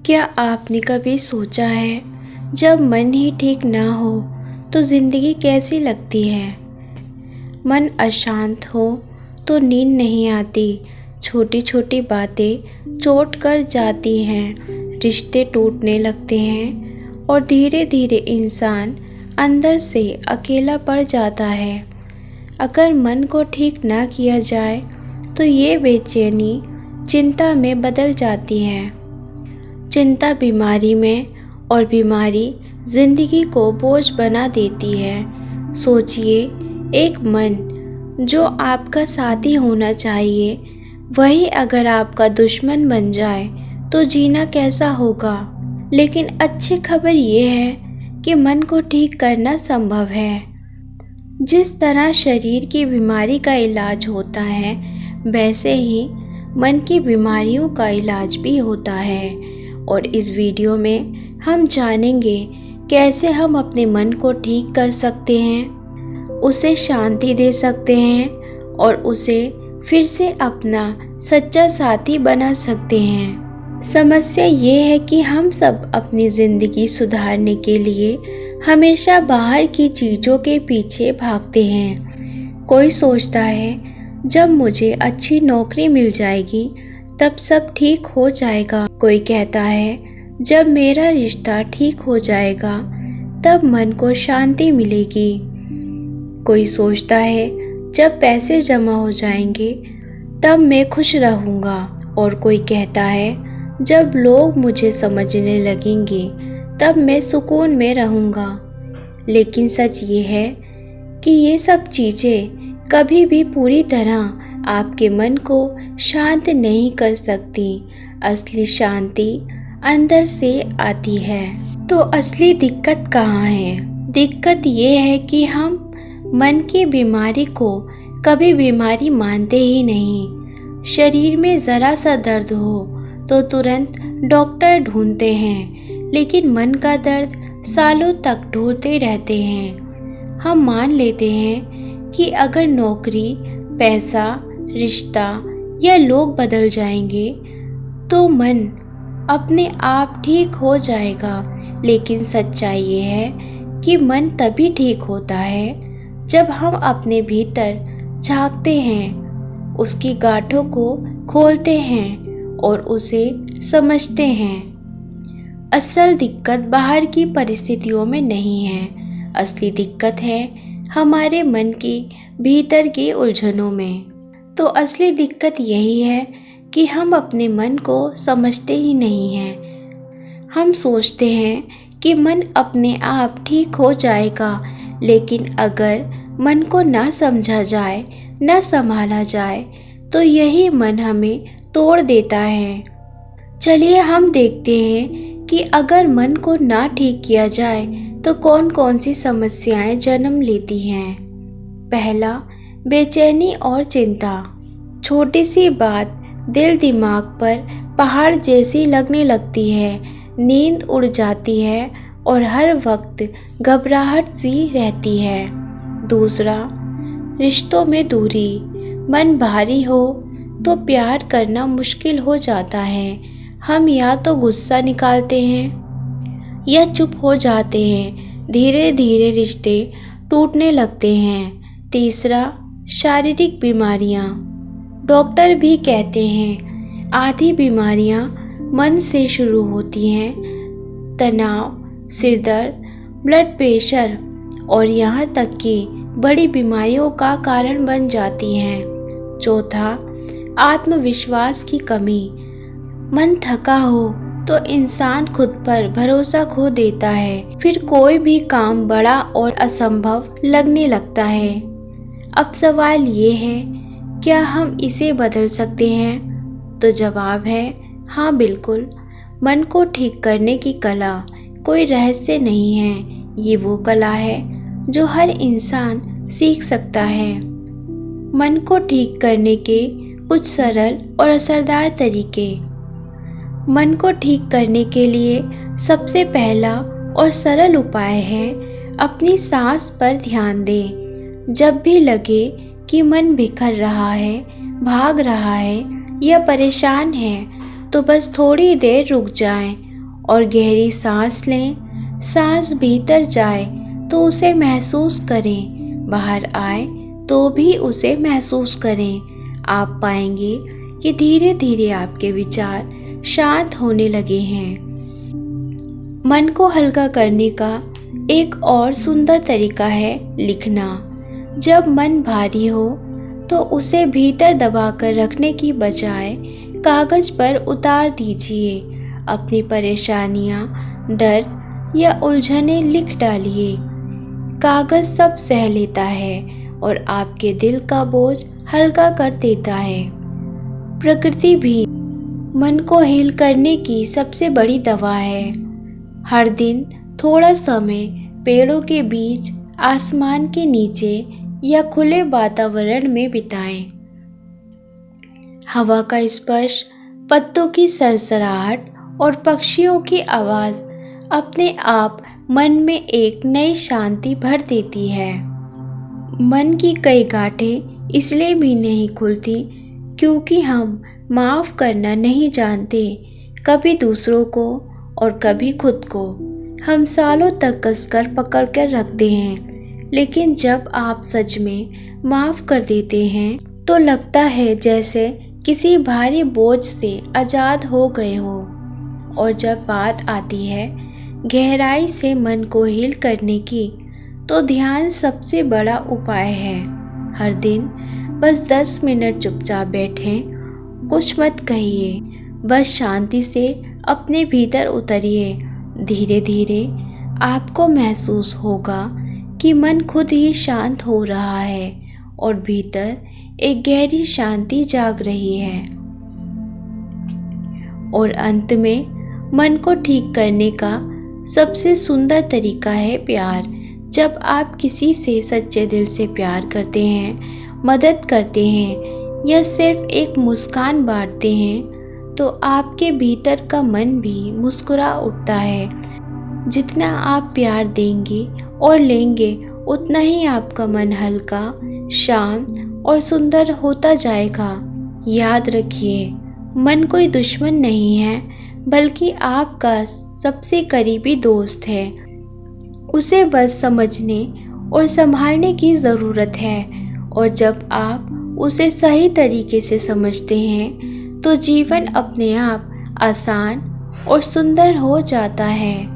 क्या आपने कभी सोचा है, जब मन ही ठीक ना हो तो ज़िंदगी कैसी लगती है। मन अशांत हो तो नींद नहीं आती, छोटी छोटी बातें चोट कर जाती हैं, रिश्ते टूटने लगते हैं और धीरे धीरे इंसान अंदर से अकेला पड़ जाता है। अगर मन को ठीक ना किया जाए तो ये बेचैनी चिंता में बदल जाती है। चिंता बीमारी में और बीमारी ज़िंदगी को बोझ बना देती है। सोचिए, एक मन जो आपका साथी होना चाहिए वही अगर आपका दुश्मन बन जाए तो जीना कैसा होगा। लेकिन अच्छी खबर ये है कि मन को ठीक करना संभव है। जिस तरह शरीर की बीमारी का इलाज होता है, वैसे ही मन की बीमारियों का इलाज भी होता है। और इस वीडियो में हम जानेंगे कैसे हम अपने मन को ठीक कर सकते हैं, उसे शांति दे सकते हैं और उसे फिर से अपना सच्चा साथी बना सकते हैं। समस्या ये है कि हम सब अपनी ज़िंदगी सुधारने के लिए हमेशा बाहर की चीज़ों के पीछे भागते हैं। कोई सोचता है जब मुझे अच्छी नौकरी मिल जाएगी तब सब ठीक हो जाएगा। कोई कहता है जब मेरा रिश्ता ठीक हो जाएगा तब मन को शांति मिलेगी। कोई सोचता है जब पैसे जमा हो जाएंगे तब मैं खुश रहूँगा। और कोई कहता है जब लोग मुझे समझने लगेंगे तब मैं सुकून में रहूँगा। लेकिन सच ये है कि ये सब चीज़ें कभी भी पूरी तरह आपके मन को शांत नहीं कर सकती। असली शांति अंदर से आती है। तो असली दिक्कत कहाँ है? दिक्कत ये है कि हम मन की बीमारी को कभी बीमारी मानते ही नहीं। शरीर में ज़रा सा दर्द हो तो तुरंत डॉक्टर ढूंढते हैं, लेकिन मन का दर्द सालों तक ढूंढते रहते हैं। हम मान लेते हैं कि अगर नौकरी, पैसा, रिश्ता या लोग बदल जाएंगे तो मन अपने आप ठीक हो जाएगा। लेकिन सच्चाई ये है कि मन तभी ठीक होता है जब हम अपने भीतर झांकते हैं, उसकी गांठों को खोलते हैं और उसे समझते हैं। असल दिक्कत बाहर की परिस्थितियों में नहीं है, असली दिक्कत है हमारे मन की भीतर की उलझनों में। तो असली दिक्कत यही है कि हम अपने मन को समझते ही नहीं हैं। हम सोचते हैं कि मन अपने आप ठीक हो जाएगा, लेकिन अगर मन को ना समझा जाए, ना संभाला जाए तो यही मन हमें तोड़ देता है। चलिए हम देखते हैं कि अगर मन को ना ठीक किया जाए तो कौन कौन सी समस्याएं जन्म लेती हैं। पहला, बेचैनी और चिंता। छोटी सी बात दिल दिमाग पर पहाड़ जैसी लगने लगती है, नींद उड़ जाती है और हर वक्त घबराहट सी रहती है। दूसरा, रिश्तों में दूरी। मन भारी हो तो प्यार करना मुश्किल हो जाता है। हम या तो गुस्सा निकालते हैं या चुप हो जाते हैं। धीरे धीरे रिश्ते टूटने लगते हैं। तीसरा, शारीरिक बीमारियां। डॉक्टर भी कहते हैं आधी बीमारियां मन से शुरू होती हैं। तनाव, सिरदर्द, ब्लड प्रेशर और यहाँ तक कि बड़ी बीमारियों का कारण बन जाती हैं। चौथा, आत्मविश्वास की कमी। मन थका हो तो इंसान खुद पर भरोसा खो देता है, फिर कोई भी काम बड़ा और असंभव लगने लगता है। अब सवाल ये है, क्या हम इसे बदल सकते हैं? तो जवाब है हाँ, बिल्कुल। मन को ठीक करने की कला कोई रहस्य नहीं है, ये वो कला है जो हर इंसान सीख सकता है। मन को ठीक करने के कुछ सरल और असरदार तरीके। मन को ठीक करने के लिए सबसे पहला और सरल उपाय है अपनी सांस पर ध्यान दें। जब भी लगे कि मन बिखर रहा है, भाग रहा है या परेशान है तो बस थोड़ी देर रुक जाएं और गहरी सांस लें। सांस भीतर जाए तो उसे महसूस करें, बाहर आए तो भी उसे महसूस करें। आप पाएंगे कि धीरे धीरे आपके विचार शांत होने लगे हैं। मन को हल्का करने का एक और सुंदर तरीका है लिखना। जब मन भारी हो तो उसे भीतर दबाकर रखने की बजाय कागज पर उतार दीजिए। अपनी परेशानियां, डर या उलझनें लिख डालिए। कागज सब सह लेता है और आपके दिल का बोझ हल्का कर देता है। प्रकृति भी मन को हील करने की सबसे बड़ी दवा है। हर दिन थोड़ा समय पेड़ों के बीच, आसमान के नीचे या खुले वातावरण में बिताएं। हवा का स्पर्श, पत्तों की सरसराहट और पक्षियों की आवाज़ अपने आप मन में एक नई शांति भर देती है। मन की कई गांठें इसलिए भी नहीं खुलती क्योंकि हम माफ़ करना नहीं जानते, कभी दूसरों को और कभी खुद को। हम सालों तक कसकर पकड़ कर रखते हैं, लेकिन जब आप सच में माफ़ कर देते हैं तो लगता है जैसे किसी भारी बोझ से आज़ाद हो गए हो। और जब बात आती है गहराई से मन को हील करने की, तो ध्यान सबसे बड़ा उपाय है। हर दिन बस 10 मिनट चुपचाप बैठें, कुछ मत कहिए, बस शांति से अपने भीतर उतरिए। धीरे धीरे आपको महसूस होगा कि मन खुद ही शांत हो रहा है और भीतर एक गहरी शांति जाग रही है। और अंत में मन को ठीक करने का सबसे सुंदर तरीका है प्यार। जब आप किसी से सच्चे दिल से प्यार करते हैं, मदद करते हैं या सिर्फ एक मुस्कान बांटते हैं, तो आपके भीतर का मन भी मुस्कुरा उठता है। जितना आप प्यार देंगे और लेंगे, उतना ही आपका मन हल्का, शांत और सुंदर होता जाएगा। याद रखिए, मन कोई दुश्मन नहीं है, बल्कि आपका सबसे करीबी दोस्त है। उसे बस समझने और संभालने की ज़रूरत है। और जब आप उसे सही तरीके से समझते हैं तो जीवन अपने आप आसान और सुंदर हो जाता है।